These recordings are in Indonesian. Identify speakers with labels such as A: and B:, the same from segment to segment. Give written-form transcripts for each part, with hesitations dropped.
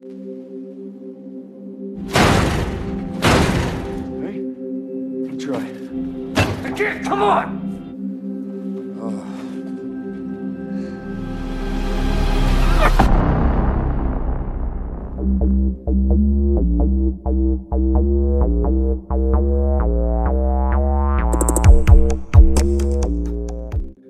A: Hey, you try. I can't, come on!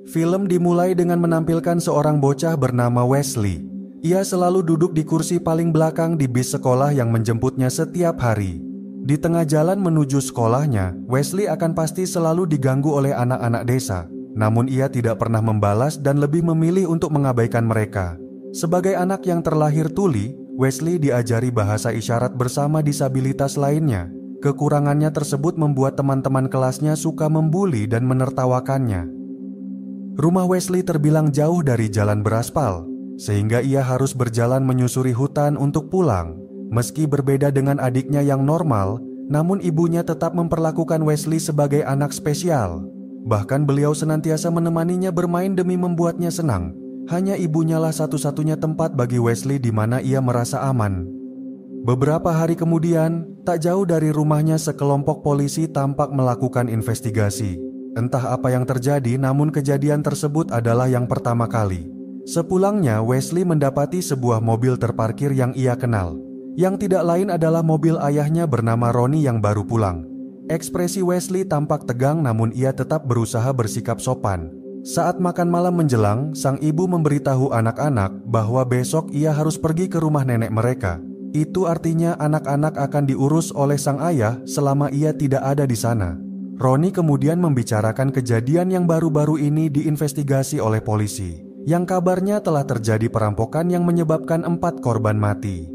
B: Film dimulai dengan menampilkan seorang bocah bernama Wesley. Ia selalu duduk di kursi paling belakang di bis sekolah yang menjemputnya setiap hari. Di tengah jalan menuju sekolahnya, Wesley akan pasti selalu diganggu oleh anak-anak desa. Namun ia tidak pernah membalas dan lebih memilih untuk mengabaikan mereka. Sebagai anak yang terlahir tuli, Wesley diajari bahasa isyarat bersama disabilitas lainnya. Kekurangannya tersebut membuat teman-teman kelasnya suka membuli dan menertawakannya. Rumah Wesley terbilang jauh dari jalan beraspal, sehingga ia harus berjalan menyusuri hutan untuk pulang. Meski berbeda dengan adiknya yang normal, namun ibunya tetap memperlakukan Wesley sebagai anak spesial. Bahkan beliau senantiasa menemaninya bermain demi membuatnya senang. Hanya ibunya lah satu-satunya tempat bagi Wesley di mana ia merasa aman. Beberapa hari kemudian, tak jauh dari rumahnya sekelompok polisi tampak melakukan investigasi. Entah apa yang terjadi, namun kejadian tersebut adalah yang pertama kali. Sepulangnya, Wesley mendapati sebuah mobil terparkir yang ia kenal. Yang tidak lain adalah mobil ayahnya bernama Ronnie yang baru pulang. Ekspresi Wesley tampak tegang, namun ia tetap berusaha bersikap sopan. Saat makan malam menjelang, sang ibu memberitahu anak-anak bahwa besok ia harus pergi ke rumah nenek mereka. Itu artinya anak-anak akan diurus oleh sang ayah selama ia tidak ada di sana. Ronnie kemudian membicarakan kejadian yang baru-baru ini diinvestigasi oleh polisi, yang kabarnya telah terjadi perampokan yang menyebabkan 4 korban mati.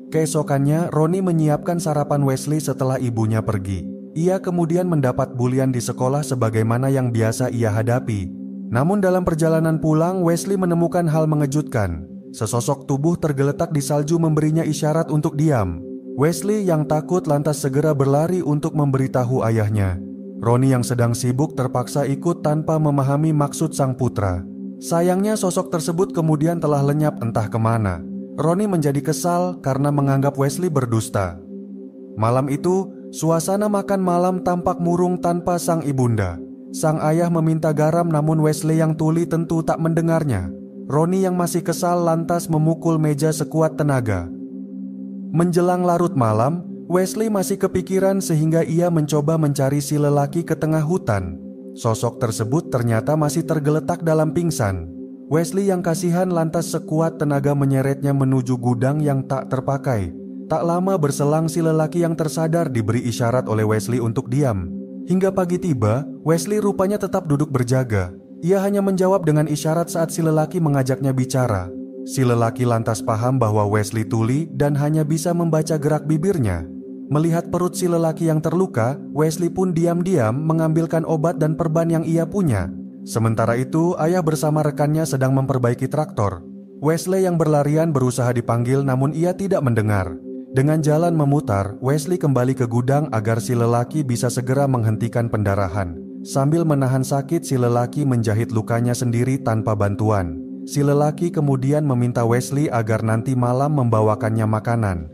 B: Keesokannya, Ronnie menyiapkan sarapan Wesley setelah ibunya pergi. Ia kemudian mendapat bulian di sekolah sebagaimana yang biasa ia hadapi. Namun dalam perjalanan pulang, Wesley menemukan hal mengejutkan. Sesosok tubuh tergeletak di salju memberinya isyarat untuk diam. Wesley yang takut lantas segera berlari untuk memberitahu ayahnya. Ronnie yang sedang sibuk terpaksa ikut tanpa memahami maksud sang putra. Sayangnya sosok tersebut kemudian telah lenyap entah kemana. Ronnie menjadi kesal karena menganggap Wesley berdusta. Malam itu, suasana makan malam tampak murung tanpa sang ibunda. Sang ayah meminta garam namun Wesley yang tuli tentu tak mendengarnya. Ronnie yang masih kesal lantas memukul meja sekuat tenaga. Menjelang larut malam, Wesley masih kepikiran sehingga ia mencoba mencari si lelaki ke tengah hutan. Sosok tersebut ternyata masih tergeletak dalam pingsan. Wesley yang kasihan lantas sekuat tenaga menyeretnya menuju gudang yang tak terpakai. Tak lama berselang si lelaki yang tersadar diberi isyarat oleh Wesley untuk diam. Hingga pagi tiba, Wesley rupanya tetap duduk berjaga. Ia hanya menjawab dengan isyarat saat si lelaki mengajaknya bicara. Si lelaki lantas paham bahwa Wesley tuli dan hanya bisa membaca gerak bibirnya. Melihat perut si lelaki yang terluka, Wesley pun diam-diam mengambilkan obat dan perban yang ia punya. Sementara itu, ayah bersama rekannya sedang memperbaiki traktor. Wesley yang berlarian berusaha dipanggil namun ia tidak mendengar. Dengan jalan memutar, Wesley kembali ke gudang agar si lelaki bisa segera menghentikan pendarahan. Sambil menahan sakit, si lelaki menjahit lukanya sendiri tanpa bantuan. Si lelaki kemudian meminta Wesley agar nanti malam membawakannya makanan.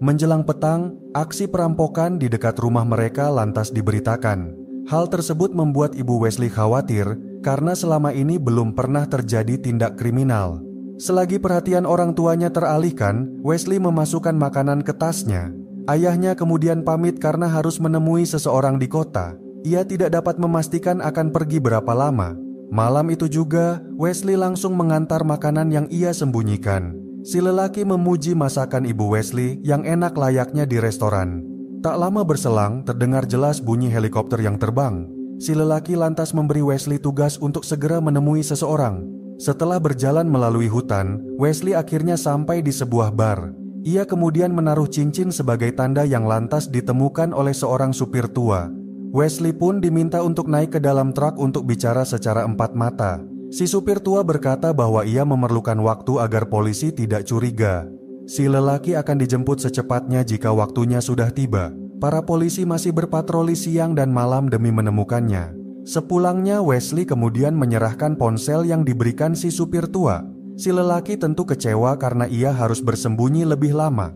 B: Menjelang petang, aksi perampokan di dekat rumah mereka lantas diberitakan. Hal tersebut membuat ibu Wesley khawatir karena selama ini belum pernah terjadi tindak kriminal. Selagi perhatian orang tuanya teralihkan, Wesley memasukkan makanan ke tasnya. Ayahnya kemudian pamit karena harus menemui seseorang di kota. Ia tidak dapat memastikan akan pergi berapa lama. Malam itu juga, Wesley langsung mengantar makanan yang ia sembunyikan. Si lelaki memuji masakan ibu Wesley yang enak layaknya di restoran. Tak lama berselang, terdengar jelas bunyi helikopter yang terbang. Si lelaki lantas memberi Wesley tugas untuk segera menemui seseorang. Setelah berjalan melalui hutan, Wesley akhirnya sampai di sebuah bar. Ia kemudian menaruh cincin sebagai tanda yang lantas ditemukan oleh seorang supir tua. Wesley pun diminta untuk naik ke dalam truk untuk bicara secara empat mata. Si supir tua berkata bahwa ia memerlukan waktu agar polisi tidak curiga. Si lelaki akan dijemput secepatnya jika waktunya sudah tiba. Para polisi masih berpatroli siang dan malam demi menemukannya. Sepulangnya, Wesley kemudian menyerahkan ponsel yang diberikan si supir tua. Si lelaki tentu kecewa karena ia harus bersembunyi lebih lama.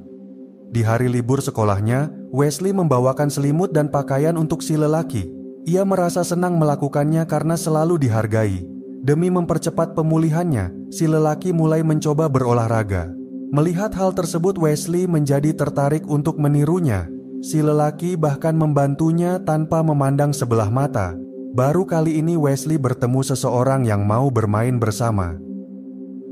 B: Di hari libur sekolahnya, Wesley membawakan selimut dan pakaian untuk si lelaki. Ia merasa senang melakukannya karena selalu dihargai. Demi mempercepat pemulihannya, si lelaki mulai mencoba berolahraga. Melihat hal tersebut, Wesley menjadi tertarik untuk menirunya. Si lelaki bahkan membantunya tanpa memandang sebelah mata. Baru kali ini Wesley bertemu seseorang yang mau bermain bersama.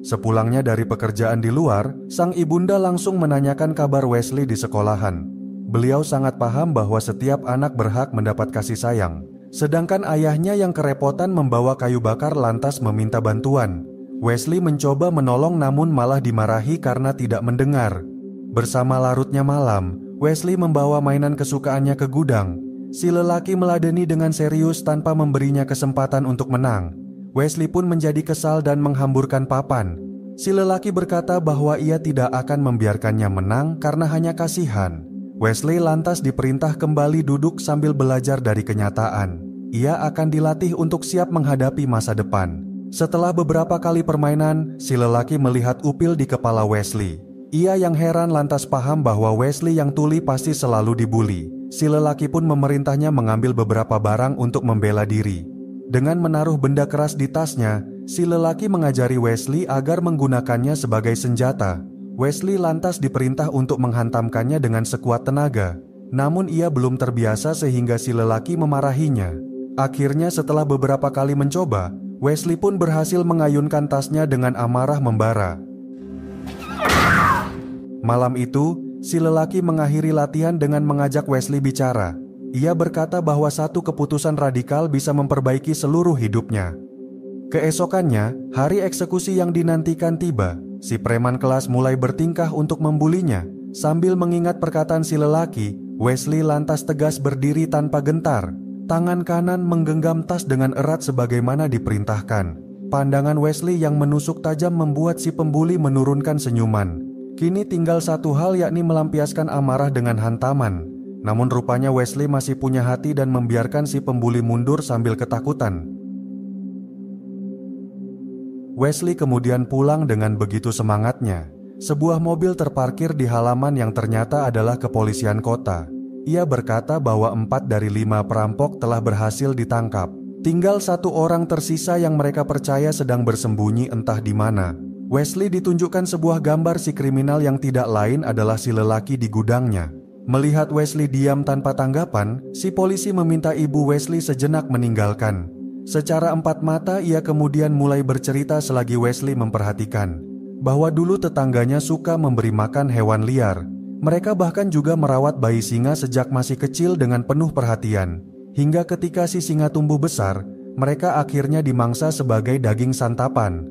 B: Sepulangnya dari pekerjaan di luar, sang ibunda langsung menanyakan kabar Wesley di sekolahan. Beliau sangat paham bahwa setiap anak berhak mendapat kasih sayang. Sedangkan ayahnya yang kerepotan membawa kayu bakar lantas meminta bantuan. Wesley mencoba menolong namun malah dimarahi karena tidak mendengar. Bersama larutnya malam, Wesley membawa mainan kesukaannya ke gudang. Si lelaki meladeni dengan serius tanpa memberinya kesempatan untuk menang. Wesley pun menjadi kesal dan menghamburkan papan. Si lelaki berkata bahwa ia tidak akan membiarkannya menang karena hanya kasihan. Wesley lantas diperintah kembali duduk sambil belajar dari kenyataan. Ia akan dilatih untuk siap menghadapi masa depan. Setelah beberapa kali permainan, si lelaki melihat upil di kepala Wesley. Ia yang heran lantas paham bahwa Wesley yang tuli pasti selalu dibuli. Si lelaki pun memerintahnya mengambil beberapa barang untuk membela diri. Dengan menaruh benda keras di tasnya, si lelaki mengajari Wesley agar menggunakannya sebagai senjata. Wesley lantas diperintah untuk menghantamkannya dengan sekuat tenaga. Namun ia belum terbiasa sehingga si lelaki memarahinya. Akhirnya setelah beberapa kali mencoba, Wesley pun berhasil mengayunkan tasnya dengan amarah membara. Malam itu, si lelaki mengakhiri latihan dengan mengajak Wesley bicara. Ia berkata bahwa satu keputusan radikal bisa memperbaiki seluruh hidupnya. Keesokannya, hari eksekusi yang dinantikan tiba. Si preman kelas mulai bertingkah untuk membulinya. Sambil mengingat perkataan si lelaki, Wesley lantas tegas berdiri tanpa gentar. Tangan kanan menggenggam tas dengan erat sebagaimana diperintahkan. Pandangan Wesley yang menusuk tajam membuat si pembuli menurunkan senyuman. Kini tinggal satu hal, yakni melampiaskan amarah dengan hantaman. Namun rupanya Wesley masih punya hati dan membiarkan si pembuli mundur sambil ketakutan. Wesley kemudian pulang dengan begitu semangatnya. Sebuah mobil terparkir di halaman yang ternyata adalah kepolisian kota. Ia berkata bahwa 4 dari 5 perampok telah berhasil ditangkap. Tinggal 1 orang tersisa yang mereka percaya sedang bersembunyi entah di mana. Wesley ditunjukkan sebuah gambar si kriminal yang tidak lain adalah si lelaki di gudangnya. Melihat Wesley diam tanpa tanggapan, si polisi meminta ibu Wesley sejenak meninggalkan. Secara empat mata ia kemudian mulai bercerita selagi Wesley memperhatikan bahwa dulu tetangganya suka memberi makan hewan liar. Mereka bahkan juga merawat bayi singa sejak masih kecil dengan penuh perhatian. Hingga ketika si singa tumbuh besar, mereka akhirnya dimangsa sebagai daging santapan.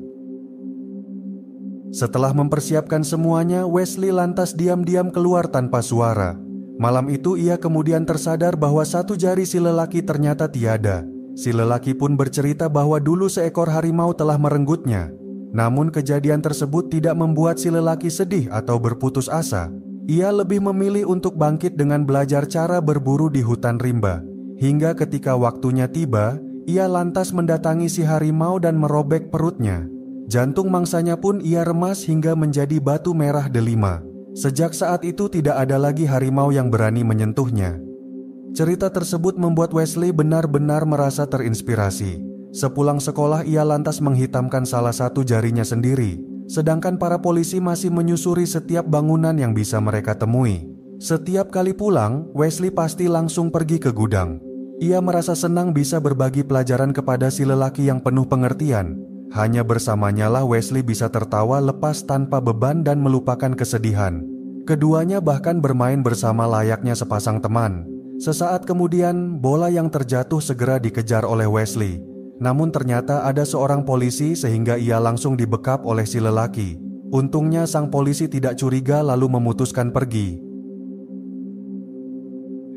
B: Setelah mempersiapkan semuanya, Wesley lantas diam-diam keluar tanpa suara. Malam itu ia kemudian tersadar bahwa 1 jari si lelaki ternyata tiada. Si lelaki pun bercerita bahwa dulu seekor harimau telah merenggutnya. Namun kejadian tersebut tidak membuat si lelaki sedih atau berputus asa. Ia lebih memilih untuk bangkit dengan belajar cara berburu di hutan rimba. Hingga ketika waktunya tiba, ia lantas mendatangi si harimau dan merobek perutnya. Jantung mangsanya pun ia remas hingga menjadi batu merah delima. Sejak saat itu tidak ada lagi harimau yang berani menyentuhnya. Cerita tersebut membuat Wesley benar-benar merasa terinspirasi. Sepulang sekolah ia lantas menghitamkan salah satu jarinya sendiri. Sedangkan para polisi masih menyusuri setiap bangunan yang bisa mereka temui. Setiap kali pulang, Wesley pasti langsung pergi ke gudang. Ia merasa senang bisa berbagi pelajaran kepada si lelaki yang penuh pengertian. Hanya bersamanya lah Wesley bisa tertawa lepas tanpa beban dan melupakan kesedihan. Keduanya bahkan bermain bersama layaknya sepasang teman. Sesaat kemudian, bola yang terjatuh segera dikejar oleh Wesley. Namun ternyata ada seorang polisi sehingga ia langsung dibekap oleh si lelaki. Untungnya sang polisi tidak curiga lalu memutuskan pergi.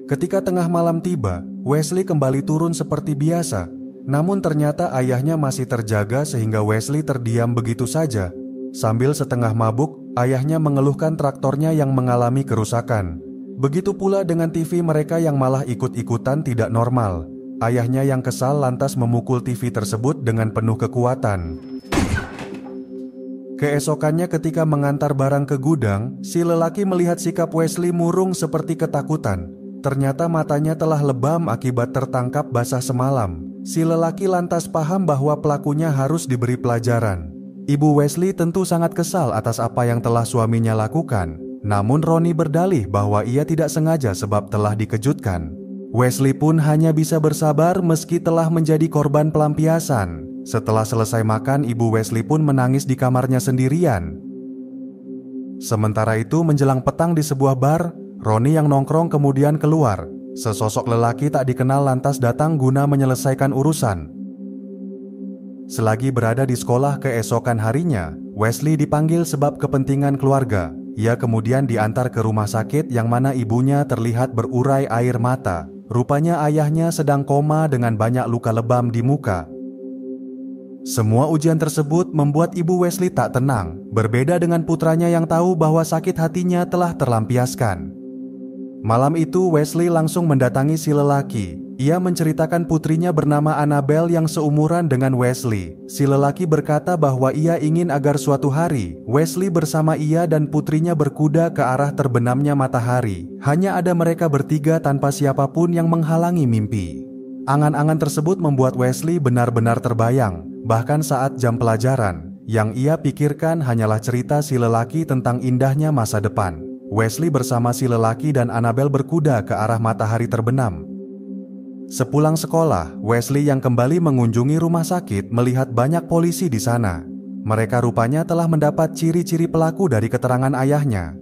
B: Ketika tengah malam tiba, Wesley kembali turun seperti biasa. Namun ternyata ayahnya masih terjaga sehingga Wesley terdiam begitu saja. Sambil setengah mabuk, ayahnya mengeluhkan traktornya yang mengalami kerusakan. Begitu pula dengan TV mereka yang malah ikut-ikutan tidak normal. Ayahnya yang kesal lantas memukul TV tersebut dengan penuh kekuatan. Keesokannya ketika mengantar barang ke gudang, si lelaki melihat sikap Wesley murung seperti ketakutan. Ternyata matanya telah lebam akibat tertangkap basah semalam. Si lelaki lantas paham bahwa pelakunya harus diberi pelajaran. Ibu Wesley tentu sangat kesal atas apa yang telah suaminya lakukan. Namun Ronnie berdalih bahwa ia tidak sengaja sebab telah dikejutkan. Wesley pun hanya bisa bersabar meski telah menjadi korban pelampiasan. Setelah selesai makan, ibu Wesley pun menangis di kamarnya sendirian. Sementara itu menjelang petang di sebuah bar, Ronnie yang nongkrong kemudian keluar. Sesosok lelaki tak dikenal lantas datang guna menyelesaikan urusan. Selagi berada di sekolah keesokan harinya, Wesley dipanggil sebab kepentingan keluarga. Ia kemudian diantar ke rumah sakit yang mana ibunya terlihat berurai air mata. Rupanya ayahnya sedang koma dengan banyak luka lebam di muka. Semua ujian tersebut membuat ibu Wesley tak tenang, berbeda dengan putranya yang tahu bahwa sakit hatinya telah terlampiaskan. Malam itu Wesley langsung mendatangi si lelaki. Ia menceritakan putrinya bernama Annabelle yang seumuran dengan Wesley. Si lelaki berkata bahwa ia ingin agar suatu hari Wesley bersama ia dan putrinya berkuda ke arah terbenamnya matahari. Hanya ada mereka bertiga tanpa siapapun yang menghalangi mimpi. Angan-angan tersebut membuat Wesley benar-benar terbayang. Bahkan saat jam pelajaran, yang ia pikirkan hanyalah cerita si lelaki tentang indahnya masa depan. Wesley bersama si lelaki dan Annabelle berkuda ke arah matahari terbenam. Sepulang sekolah, Wesley yang kembali mengunjungi rumah sakit melihat banyak polisi di sana. Mereka rupanya telah mendapat ciri-ciri pelaku dari keterangan ayahnya.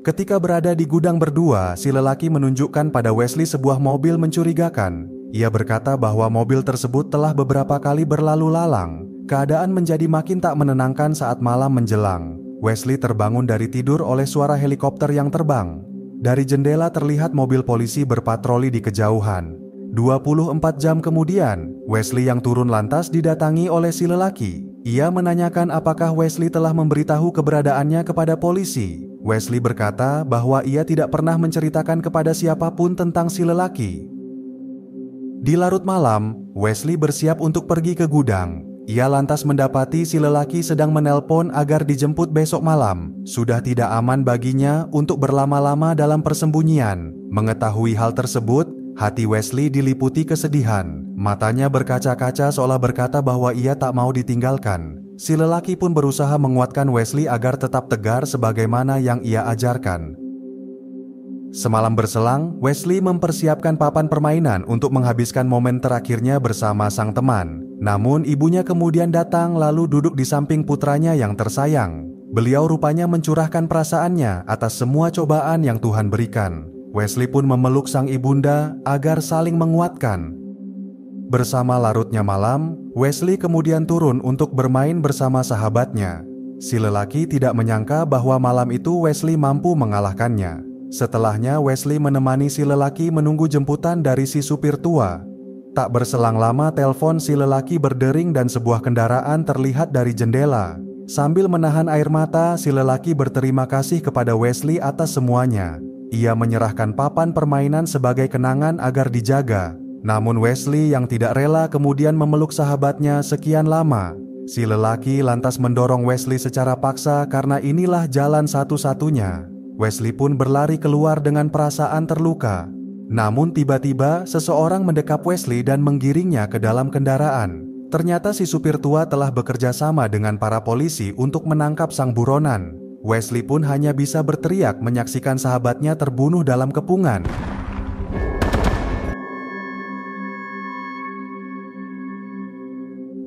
B: Ketika berada di gudang berdua, si lelaki menunjukkan pada Wesley sebuah mobil mencurigakan. Ia berkata bahwa mobil tersebut telah beberapa kali berlalu lalang. Keadaan menjadi makin tak menenangkan saat malam menjelang. Wesley terbangun dari tidur oleh suara helikopter yang terbang. Dari jendela terlihat mobil polisi berpatroli di kejauhan. 24 jam kemudian, Wesley yang turun lantas didatangi oleh si lelaki. Ia menanyakan apakah Wesley telah memberitahu keberadaannya kepada polisi. Wesley berkata bahwa ia tidak pernah menceritakan kepada siapapun tentang si lelaki. Di larut malam, Wesley bersiap untuk pergi ke gudang. Ia lantas mendapati si lelaki sedang menelpon agar dijemput besok malam. Sudah tidak aman baginya untuk berlama-lama dalam persembunyian. Mengetahui hal tersebut, hati Wesley diliputi kesedihan. Matanya berkaca-kaca seolah berkata bahwa ia tak mau ditinggalkan. Si lelaki pun berusaha menguatkan Wesley agar tetap tegar sebagaimana yang ia ajarkan. Semalam berselang, Wesley mempersiapkan papan permainan untuk menghabiskan momen terakhirnya bersama sang teman. Namun ibunya kemudian datang lalu duduk di samping putranya yang tersayang. Beliau rupanya mencurahkan perasaannya atas semua cobaan yang Tuhan berikan. Wesley pun memeluk sang ibunda agar saling menguatkan. Bersama larutnya malam, Wesley kemudian turun untuk bermain bersama sahabatnya. Si lelaki tidak menyangka bahwa malam itu Wesley mampu mengalahkannya. Setelahnya Wesley menemani si lelaki menunggu jemputan dari si supir tua. Tak berselang lama telepon si lelaki berdering dan sebuah kendaraan terlihat dari jendela. Sambil menahan air mata, si lelaki berterima kasih kepada Wesley atas semuanya. Ia menyerahkan papan permainan sebagai kenangan agar dijaga. Namun Wesley yang tidak rela kemudian memeluk sahabatnya sekian lama. Si lelaki lantas mendorong Wesley secara paksa karena inilah jalan satu-satunya. Wesley pun berlari keluar dengan perasaan terluka. Namun tiba-tiba seseorang mendekap Wesley dan menggiringnya ke dalam kendaraan. Ternyata si supir tua telah bekerja sama dengan para polisi untuk menangkap sang buronan. Wesley pun hanya bisa berteriak menyaksikan sahabatnya terbunuh dalam kepungan.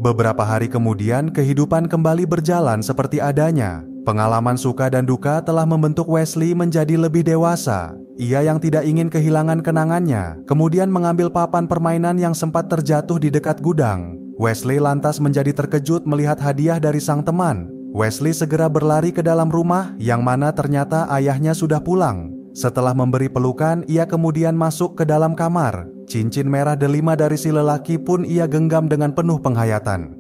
B: Beberapa hari kemudian, kehidupan kembali berjalan seperti adanya. Pengalaman suka dan duka telah membentuk Wesley menjadi lebih dewasa. Ia yang tidak ingin kehilangan kenangannya, kemudian mengambil papan permainan yang sempat terjatuh di dekat gudang. Wesley lantas menjadi terkejut melihat hadiah dari sang teman. Wesley segera berlari ke dalam rumah, yang mana ternyata ayahnya sudah pulang. Setelah memberi pelukan, ia kemudian masuk ke dalam kamar. Cincin merah delima dari si lelaki pun ia genggam dengan penuh penghayatan.